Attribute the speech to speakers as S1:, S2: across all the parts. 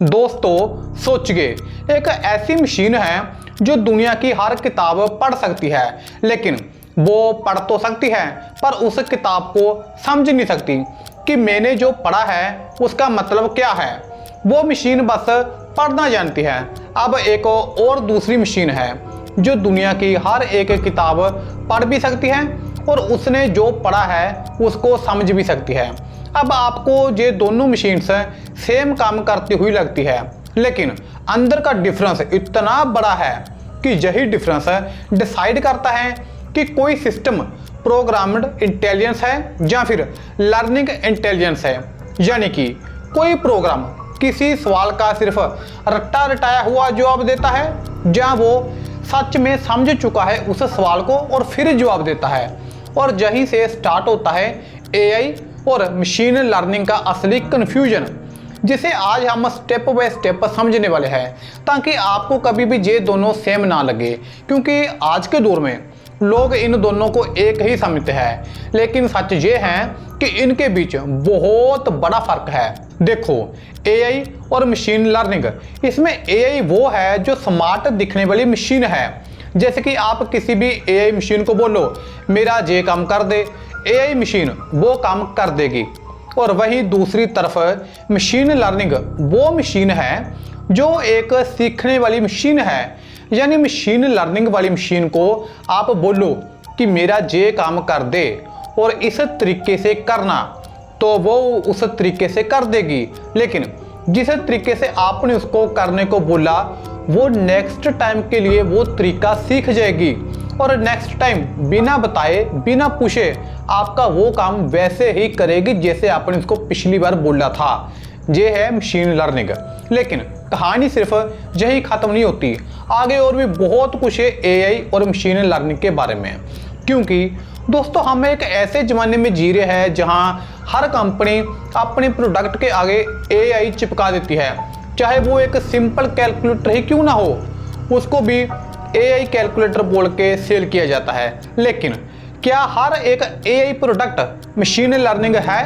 S1: दोस्तों सोचिए, एक ऐसी मशीन है जो दुनिया की हर किताब पढ़ सकती है, लेकिन वो पढ़ तो सकती है पर उस किताब को समझ नहीं सकती कि मैंने जो पढ़ा है उसका मतलब क्या है। वो मशीन बस पढ़ना जानती है। अब एक और दूसरी मशीन है जो दुनिया की हर एक किताब पढ़ भी सकती है और उसने जो पढ़ा है उसको समझ भी सकती है। अब आपको ये दोनों मशीन्स सेम काम करती हुई लगती है, लेकिन अंदर का डिफरेंस इतना बड़ा है कि यही डिफरेंस डिसाइड करता है कि कोई सिस्टम प्रोग्राम्ड इंटेलिजेंस है या फिर लर्निंग इंटेलिजेंस है। यानी कि कोई प्रोग्राम किसी सवाल का सिर्फ रट्टा रटाया हुआ जवाब देता है या वो सच में समझ चुका है उस सवाल को और फिर जवाब देता है। और यहीं से स्टार्ट होता है एआई और मशीन लर्निंग का असली कन्फ्यूजन, जिसे आज हम स्टेप बाय स्टेप समझने वाले हैं ताकि आपको कभी भी ये दोनों सेम ना लगे, क्योंकि आज के दौर में लोग इन दोनों को एक ही समझते हैं, लेकिन सच ये है कि इनके बीच बहुत बड़ा फर्क है। देखो, एआई और मशीन लर्निंग, इसमें एआई वो है जो स्मार्ट दिखने वाली मशीन है। जैसे कि आप किसी भी एआई मशीन को बोलो मेरा ये काम कर दे, एआई मशीन वो काम कर देगी। और वहीं दूसरी तरफ मशीन लर्निंग वो मशीन है जो एक सीखने वाली मशीन है। यानी मशीन लर्निंग वाली मशीन को आप बोलो कि मेरा ये काम कर दे और इस तरीके से करना, तो वो उस तरीके से कर देगी। लेकिन जिस तरीके से आपने उसको करने को बोला वो नेक्स्ट टाइम के लिए वो तरीका सीख जाएगी और नेक्स्ट टाइम बिना बताए बिना पूछे आपका वो काम वैसे ही करेगी जैसे आपने उसको पिछली बार बोला था। ये है मशीन लर्निंग। लेकिन कहानी सिर्फ यही खत्म नहीं होती, आगे और भी बहुत कुछ है एआई और मशीन लर्निंग के बारे में। क्योंकि दोस्तों हम एक ऐसे ज़माने में जी रहे हैं जहां हर कंपनी अपने प्रोडक्ट के आगे एआई चिपका देती है। चाहे वो एक सिंपल कैलकुलेटर ही क्यों ना हो, उसको भी एआई कैलकुलेटर बोल के सेल किया जाता है। लेकिन क्या हर एक एआई प्रोडक्ट मशीन लर्निंग है,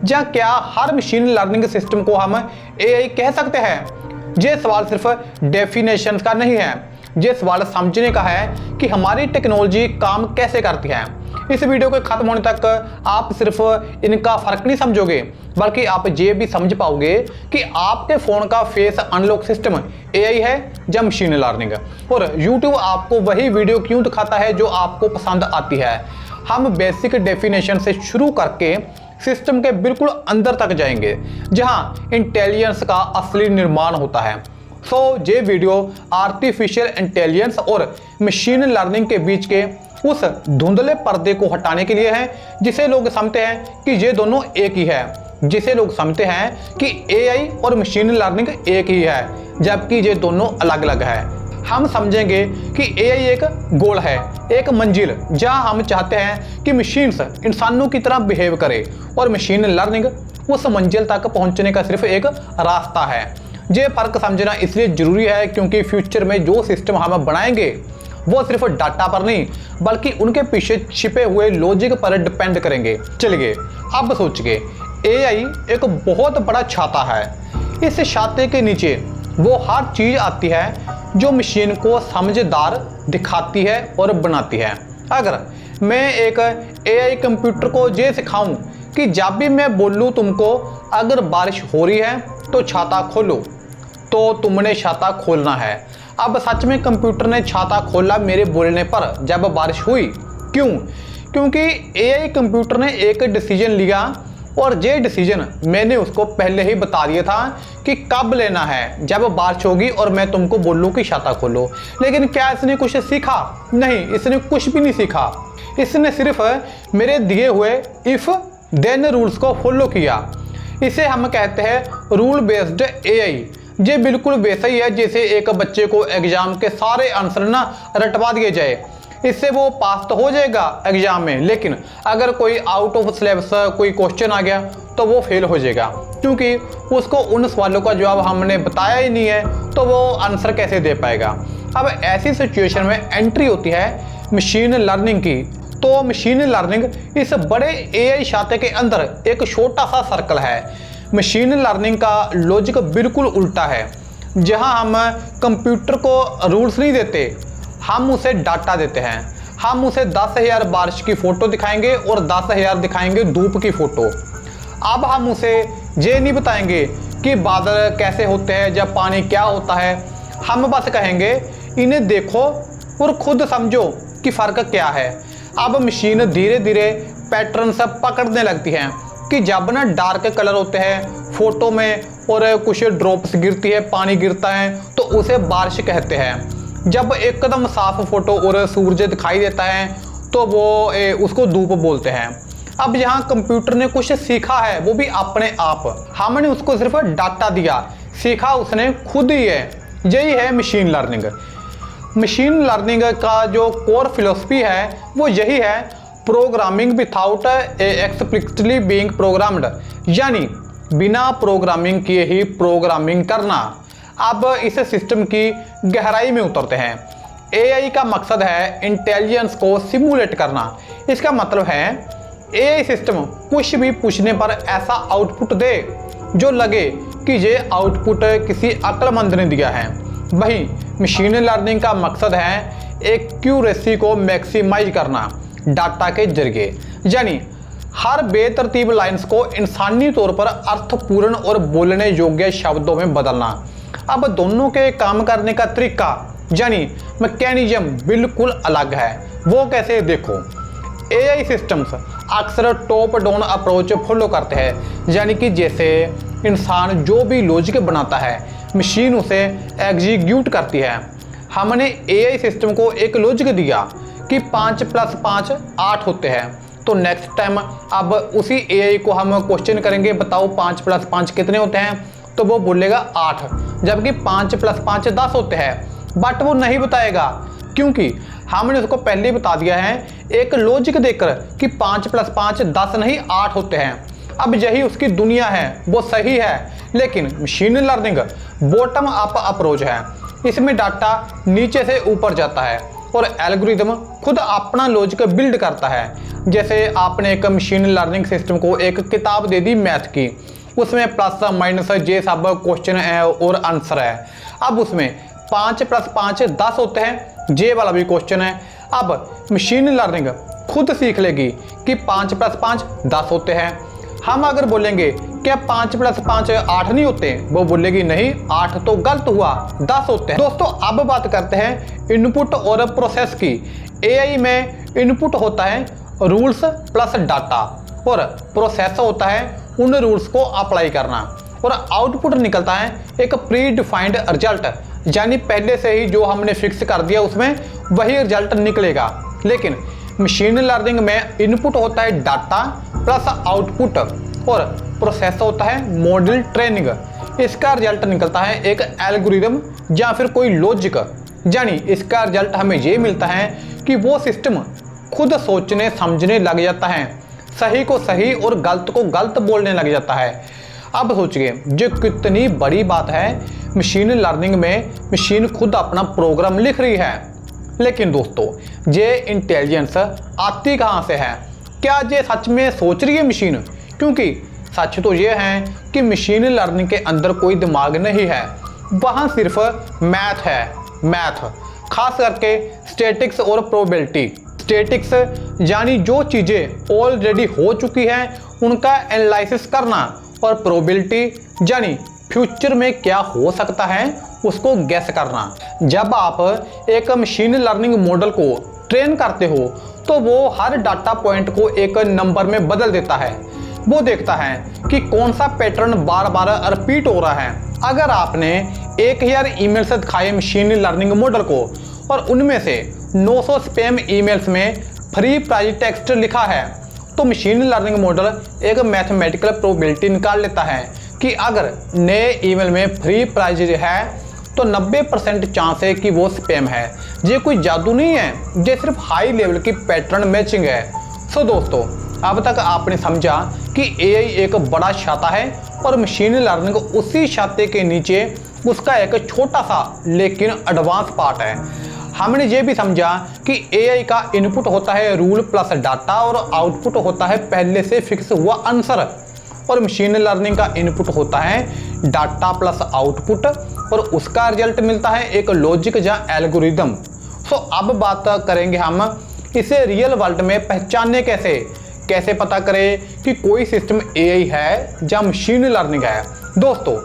S1: या क्या हर मशीन लर्निंग सिस्टम को हम एआई कह सकते हैं? ये सवाल सिर्फ डेफिनेशन का नहीं है, ये सवाल समझने का है कि हमारी टेक्नोलॉजी काम कैसे करती है। इस वीडियो के खत्म होने तक आप सिर्फ इनका फर्क नहीं समझोगे, बल्कि आप ये भी समझ पाओगे कि आपके फ़ोन का फेस अनलॉक सिस्टम एआई है या मशीन लर्निंग, और YouTube आपको वही वीडियो क्यों दिखाता है जो आपको पसंद आती है। हम बेसिक डेफिनेशन से शुरू करके सिस्टम के बिल्कुल अंदर तक जाएंगे जहां इंटेलिजेंस का असली निर्माण होता है। ये वीडियो आर्टिफिशियल इंटेलिजेंस और मशीन लर्निंग के बीच के उस धुंधले पर्दे को हटाने के लिए है जिसे लोग समझते हैं कि ये दोनों एक ही है, जिसे लोग समझते हैं कि एआई और मशीन लर्निंग एक ही है, जबकि ये दोनों अलग अलग है। हम समझेंगे कि एआई एक गोल है, एक मंजिल जहां हम चाहते हैं कि मशीन्स इंसानों की तरह बिहेव करे, और मशीन लर्निंग उस मंजिल तक पहुंचने का सिर्फ एक रास्ता है। ये फर्क समझना इसलिए जरूरी है क्योंकि फ्यूचर में जो सिस्टम हम बनाएंगे वो सिर्फ डाटा पर नहीं बल्कि उनके पीछे छिपे हुए लॉजिक पर डिपेंड करेंगे। चलिए अब सोचिए, एआई एक बहुत बड़ा छाता है। इस छाते के नीचे वो हर चीज आती है जो मशीन को समझदार दिखाती है और बनाती है। अगर मैं एक एआई कंप्यूटर को ये सिखाऊं कि जब भी मैं बोलूं तुमको अगर बारिश हो रही है तो छाता खोलो, तो तुमने छाता खोलना है। अब सच में कंप्यूटर ने छाता खोला मेरे बोलने पर जब बारिश हुई। क्यों? क्योंकि एआई कंप्यूटर ने एक डिसीजन लिया और ये डिसीजन मैंने उसको पहले ही बता दिया था कि कब लेना है, जब बारिश होगी और मैं तुमको बोलूँ कि छाता खोलो। लेकिन क्या इसने कुछ सीखा? नहीं, इसने कुछ भी नहीं सीखा। इसने सिर्फ मेरे दिए हुए इफ देन रूल्स को फॉलो किया। इसे हम कहते हैं रूल बेस्ड एआई। ये बिल्कुल वैसा ही है जैसे एक बच्चे को एग्जाम के सारे आंसर ना रटवा दिए जाए, इससे वो पास तो हो जाएगा एग्जाम में, लेकिन अगर कोई आउट ऑफ सिलेबस कोई क्वेश्चन आ गया तो वो फेल हो जाएगा, क्योंकि उसको उन सवालों का जवाब हमने बताया ही नहीं है, तो वो आंसर कैसे दे पाएगा। अब ऐसी सिचुएशन में एंट्री होती है मशीन लर्निंग की। तो मशीन लर्निंग इस बड़े एआई छाते के अंदर एक छोटा सा सर्कल है। मशीन लर्निंग का लॉजिक बिल्कुल उल्टा है। जहां हम कंप्यूटर को रूल्स नहीं देते, हम उसे डाटा देते हैं। हम उसे 10,000 बारिश की फ़ोटो दिखाएंगे और 10,000 दिखाएंगे धूप की फ़ोटो। अब हम उसे ये नहीं बताएंगे कि बादल कैसे होते हैं या पानी क्या होता है। हम बस कहेंगे इन्हें देखो और खुद समझो कि फ़र्क क्या है। अब मशीन धीरे धीरे पैटर्न से पकड़ने लगती है कि जब ना डार्क कलर होते हैं फ़ोटो में और कुछ ड्रॉप्स गिरती है, पानी गिरता है, तो उसे बारिश कहते हैं। जब एकदम साफ फ़ोटो और सूरज दिखाई देता है तो वो उसको धूप बोलते हैं। अब यहाँ कंप्यूटर ने कुछ सीखा है, वो भी अपने आप। हमने उसको सिर्फ डाटा दिया, सीखा उसने खुद ही है। यही है मशीन लर्निंग। मशीन लर्निंग का जो कोर फिलोसफी है वो यही है, programming without explicitly being programmed, यानी बिना प्रोग्रामिंग किए ही प्रोग्रामिंग करना। अब इस सिस्टम की गहराई में उतरते हैं। एआई का मकसद है इंटेलिजेंस को सिमुलेट करना। इसका मतलब है एआई सिस्टम कुछ भी पूछने पर ऐसा आउटपुट दे जो लगे कि ये आउटपुट किसी अक्लमंद ने दिया है। वहीं मशीन लर्निंग का मकसद है एक्यूरेसी को मैक्सिमाइज करना डाटा के जरिए, यानी हर बेतरतीब लाइंस को इंसानी तौर पर अर्थपूर्ण और बोलने योग्य शब्दों में बदलना। अब दोनों के काम करने का तरीका यानी मैकेनिज्म बिल्कुल अलग है। वो कैसे, देखो। एआई सिस्टम्स अक्सर टॉप डाउन अप्रोच फॉलो करते हैं, यानी कि जैसे इंसान जो भी लॉजिक बनाता है मशीन उसे एग्जीक्यूट करती है। हमने एआई सिस्टम को एक लॉजिक दिया कि 5 + 5 8 होते हैं, तो नेक्स्ट टाइम अब उसी एआई को हम क्वेश्चन करेंगे, बताओ 5 + 5 कितने होते हैं, तो वो बोलेगा 8, जबकि 5 + 5 10 होते हैं। बट वो नहीं बताएगा क्योंकि हमने उसको पहले ही बता दिया है एक लॉजिक देकर कि 5 + 5 10 नहीं 8 होते हैं। अब यही उसकी दुनिया है, वो सही है। लेकिन machine learning bottom up approach है। इसमें डाटा नीचे से ऊपर जाता है और एल्गोरिदम खुद अपना लॉजिक बिल्ड करता है। जैसे आपने एक मशीन लर्निंग सिस्टम को एक किताब दे दी मैथ की, उसमें प्लस माइनस ये सब क्वेश्चन है और आंसर है। अब उसमें 5 + 5 10 होते हैं, ये वाला भी क्वेश्चन है। अब मशीन लर्निंग खुद सीख लेगी कि 5 + 5 10 होते हैं। हम अगर बोलेंगे क्या 5 + 5 8 नहीं होते, वो बोलेगी नहीं 8 तो गलत हुआ, 10 होते हैं। दोस्तों अब बात करते हैं इनपुट और प्रोसेस की। एआई में इनपुट होता है रूल्स प्लस डाटा और प्रोसेस होता है उन रूल्स को अप्लाई करना, और आउटपुट निकलता है एक प्री डिफाइंड रिजल्ट, यानी पहले से ही जो हमने फिक्स कर दिया उसमें वही रिजल्ट निकलेगा। लेकिन मशीन लर्निंग में इनपुट होता है डाटा प्लस आउटपुट और प्रोसेस होता है मॉडल ट्रेनिंग। इसका रिजल्ट निकलता है एक एल्गोरिदम या फिर कोई लॉजिक, यानी इसका रिजल्ट हमें ये मिलता है कि वो सिस्टम खुद सोचने समझने लग जाता है, सही को सही और गलत को गलत बोलने लग जाता है। अब सोचिए जो कितनी बड़ी बात है, मशीन लर्निंग में मशीन खुद अपना प्रोग्राम लिख रही है। लेकिन दोस्तों ये इंटेलिजेंस आती कहाँ से है? क्या ये सच में सोच रही है मशीन? क्योंकि सच तो ये है कि मशीन लर्निंग के अंदर कोई दिमाग नहीं है, वहाँ सिर्फ मैथ है। मैथ खास करके स्टैटिक्स और प्रोबेबिलिटी। स्टैटिक्स यानी जो चीज़ें ऑलरेडी हो चुकी हैं उनका एनालिसिस करना, और प्रोबेबिलिटी यानी फ्यूचर में क्या हो सकता है उसको गैस करना। जब आप एक मशीन लर्निंग मॉडल को ट्रेन करते हो तो वो हर डाटा पॉइंट को एक नंबर में बदल देता है। वो देखता है कि कौन सा पैटर्न बार बार रिपीट हो रहा है। अगर आपने 1000 ईमेल्स दिखाए मशीन लर्निंग मॉडल को और उनमें से 900 स्पैम ईमेल्स में फ्री प्राइज टेक्स्ट लिखा है, तो मशीन लर्निंग मॉडल एक मैथमेटिकल प्रोबेबिलिटी निकाल लेता है कि अगर नए ईमेल में फ्री प्राइज है तो 90% चांस है कि वो स्पैम है। ये कोई जादू नहीं है, ये सिर्फ हाई लेवल की पैटर्न मैचिंग है। सो दोस्तों अब तक आपने समझा कि एआई एक बड़ा छाता है और मशीन लर्निंग उसी छाते के नीचे उसका एक छोटा सा लेकिन एडवांस पार्ट है। हमने ये भी समझा कि एआई का इनपुट होता है रूल प्लस डाटा और आउटपुट होता है पहले से फिक्स हुआ आंसर। और मशीन लर्निंग का इनपुट होता है डाटा प्लस आउटपुट और उसका रिजल्ट मिलता है एक लॉजिक या एल्गोरिदम। सो अब बात करेंगे हम इसे रियल वर्ल्ड में पहचानने कैसे पता करें कि कोई सिस्टम एआई है या मशीन लर्निंग है। दोस्तों,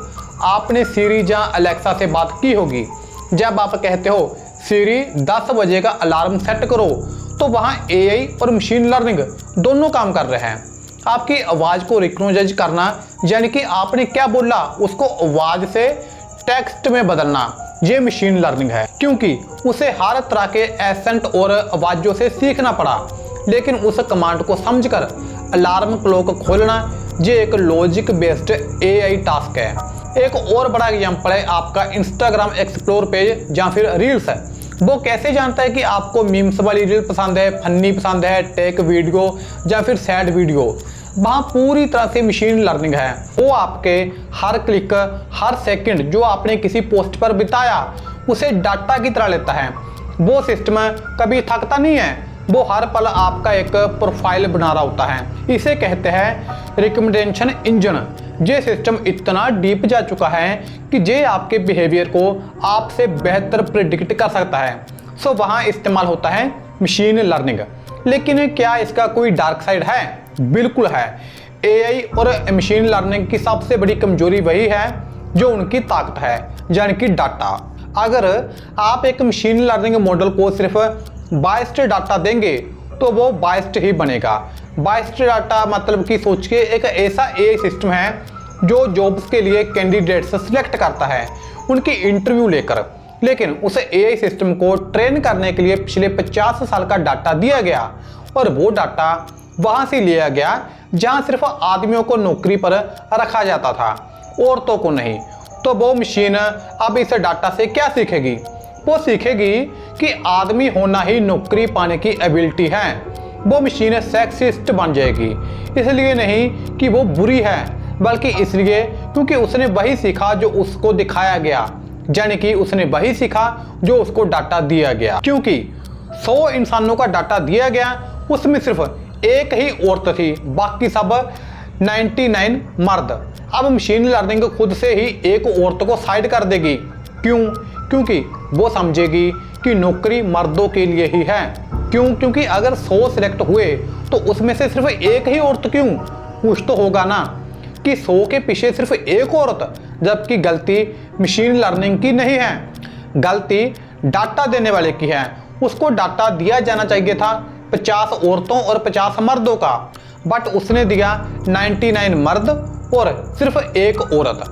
S1: आपने सीरी या अलेक्सा से बात की होगी। जब आप कहते हो सीरी 10 बजे का अलार्म सेट करो, तो वहाँ एआई और मशीन लर्निंग दोनों काम कर रहे हैं। आपकी आवाज़ को रिकग्नाइज करना, यानी कि आपने क्या बोला उसको आवाज़ से टेक्स्ट में बदलना, ये मशीन लर्निंग है, क्योंकि उसे हर तरह के एसेंट और आवाज़ों से सीखना पड़ा। लेकिन उस कमांड को समझकर अलार्म क्लॉक खोलना, ये एक लॉजिक बेस्ड एआई टास्क है। एक और बड़ा एग्जांपल है आपका इंस्टाग्राम एक्सप्लोर पेज या फिर रील्स है। वो कैसे जानता है कि आपको मीम्स वाली रील पसंद है, फनी पसंद है, टेक वीडियो या फिर सैड वीडियो। वहाँ पूरी तरह से मशीन लर्निंग है। वो आपके हर क्लिक, हर सेकंड जो आपने किसी पोस्ट पर बिताया उसे डाटा की तरह लेता है। वो सिस्टम कभी थकता नहीं है, वो हर पल आपका एक प्रोफाइल बना रहा होता है। इसे कहते हैं रिकमेंडेशन इंजन। ये सिस्टम इतना डीप जा चुका है कि ये आपके बिहेवियर को आपसे बेहतर प्रिडिक्ट कर सकता है। सो वहाँ इस्तेमाल होता है मशीन लर्निंग। लेकिन क्या इसका कोई डार्क साइड है? बिल्कुल है। एआई और मशीन लर्निंग की सबसे बड़ी कमजोरी वही है जो उनकी ताकत है, यानी कि डाटा। अगर आप एक मशीन लर्निंग मॉडल को सिर्फ बायस्ड डाटा देंगे तो वो बायस्ड ही बनेगा। बायस्ड डाटा मतलब कि सोचिए एक ऐसा एआई सिस्टम है जो जॉब्स के लिए कैंडिडेट्स सिलेक्ट करता है उनकी इंटरव्यू लेकर। लेकिन उस एआई सिस्टम को ट्रेन करने के लिए पिछले 50 साल का डाटा दिया गया और वो डाटा वहाँ से लिया गया जहाँ सिर्फ आदमियों को नौकरी पर रखा जाता था, औरतों को नहीं। तो वो मशीन अब इस डाटा से क्या सीखेगी? वो सीखेगी कि आदमी होना ही नौकरी पाने की एबिलिटी है। वो मशीन सेक्सिस्ट बन जाएगी, इसलिए नहीं कि वो बुरी है, बल्कि इसलिए क्योंकि उसने वही सीखा जो उसको दिखाया गया, यानी कि उसने वही सीखा जो उसको डाटा दिया गया। क्योंकि 100 इंसानों का डाटा दिया गया, उसमें सिर्फ एक ही औरत थी, बाकी सब 99 मर्द। अब मशीन लर्निंग खुद से ही एक औरत को साइड कर देगी। क्यों? क्योंकि वो समझेगी कि नौकरी मर्दों के लिए ही है। क्यों? क्योंकि अगर 100 सिलेक्ट हुए तो उसमें से सिर्फ एक ही औरत क्यों? कुछ तो होगा ना कि 100 के पीछे सिर्फ एक औरत, जबकि गलती मशीन लर्निंग की नहीं है, गलती डाटा देने वाले की है। उसको डाटा दिया जाना चाहिए था 50 औरतों और 50 मर्दों का, बट उसने दिया 99 मर्द और सिर्फ एक औरत।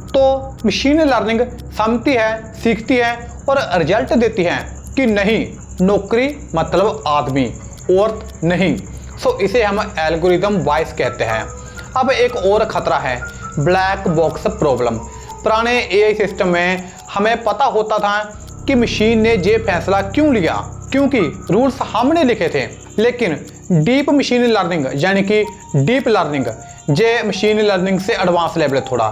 S1: तो मशीन लर्निंग समझती है, सीखती है और रिजल्ट देती है कि नहीं, नौकरी मतलब आदमी, औरत नहीं। सो इसे हम एल्गोरिदम वॉइस कहते हैं। अब एक और खतरा है ब्लैक बॉक्स प्रॉब्लम। पुराने एआई सिस्टम में हमें पता होता था कि मशीन ने ये फैसला क्यों लिया, क्योंकि रूल्स हमने लिखे थे। लेकिन डीप मशीन लर्निंग यानी कि डीप लर्निंग, ये मशीन लर्निंग से एडवांस लेवल है थोड़ा,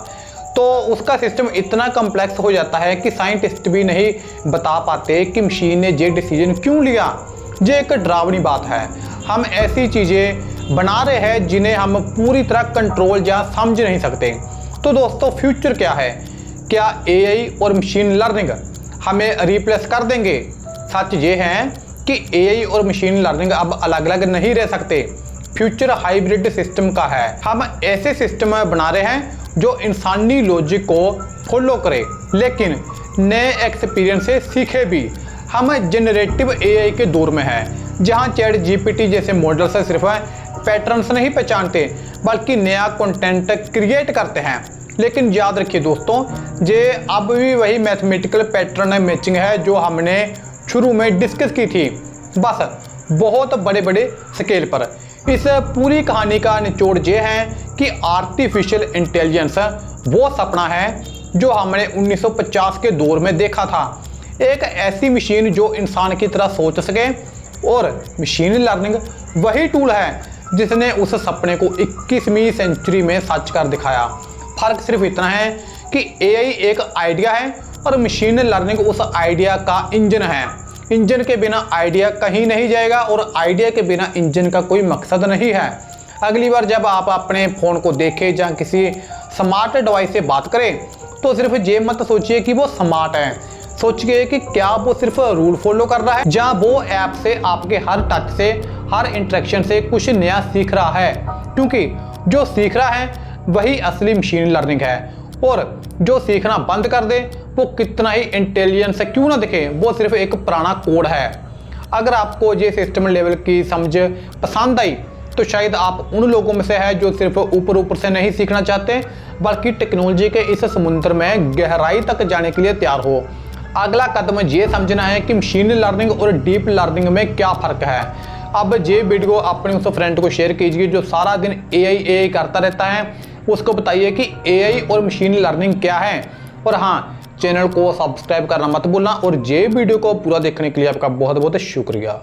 S1: तो उसका सिस्टम इतना कॉम्प्लेक्स हो जाता है कि साइंटिस्ट भी नहीं बता पाते कि मशीन ने ये डिसीजन क्यों लिया। ये एक डरावनी बात है। हम ऐसी चीज़ें बना रहे हैं जिन्हें हम पूरी तरह कंट्रोल या समझ नहीं सकते। तो दोस्तों, फ्यूचर क्या है? क्या एआई और मशीन लर्निंग हमें रिप्लेस कर देंगे? सच ये है कि एआई और मशीन लर्निंग अब अलग अलग नहीं रह सकते। फ्यूचर हाइब्रिड सिस्टम का है। हम ऐसे सिस्टम बना रहे हैं जो इंसानी लॉजिक को फॉलो करे, लेकिन नए एक्सपीरियंस से सीखे भी। हम जनरेटिव एआई के दौर में हैं, जहां चैट जीपीटी जैसे मॉडल से सिर्फ पैटर्न्स नहीं पहचानते बल्कि नया कंटेंट क्रिएट करते हैं। लेकिन याद रखिए दोस्तों, ये अब भी वही मैथमेटिकल पैटर्न मैचिंग है जो हमने शुरू में डिस्कस की थी, बस बहुत बड़े बड़े स्केल पर। इस पूरी कहानी का निचोड़ ये है कि आर्टिफिशियल इंटेलिजेंस वो सपना है जो हमने 1950 के दौर में देखा था। एक ऐसी मशीन जो इंसान की तरह सोच सके, और मशीन लर्निंग वही टूल है जिसने उस सपने को 21वीं सेंचुरी में सच कर दिखाया। फर्क सिर्फ इतना है कि एआई एक आइडिया है और मशीन लर्निंग उस आइडिया का इंजन है। इंजन के बिना आइडिया कहीं नहीं जाएगा और आइडिया के बिना इंजन का कोई मकसद नहीं है। अगली बार जब आप अपने फ़ोन को देखें या किसी स्मार्ट डिवाइस से बात करें तो सिर्फ ये मत सोचिए कि वो स्मार्ट है, सोचिए कि क्या वो सिर्फ रूल फॉलो कर रहा है या वो ऐप से आपके हर टच से, हर इंटरेक्शन से कुछ नया सीख रहा है। क्योंकि जो सीख रहा है वही असली मशीन लर्निंग है, और जो सीखना बंद कर दे वो कितना ही इंटेलिजेंस क्यों ना दिखे, वो सिर्फ एक पुराना कोड है। अगर आपको ये सिस्टम लेवल की समझ पसंद आई तो शायद आप उन लोगों में से है जो सिर्फ ऊपर ऊपर से नहीं सीखना चाहते, बल्कि टेक्नोलॉजी के इस समुद्र में गहराई तक जाने के लिए तैयार हो। अगला कदम ये समझना है कि मशीन लर्निंग और डीप लर्निंग में क्या फ़र्क है। अब ये वीडियो अपने उस फ्रेंड को शेयर कीजिए जो सारा दिन एआई करता रहता है, उसको बताइए कि एआई और मशीन लर्निंग क्या है। और हाँ, चैनल को सब्सक्राइब करना मत भूलना, और ये वीडियो को पूरा देखने के लिए आपका बहुत बहुत शुक्रिया।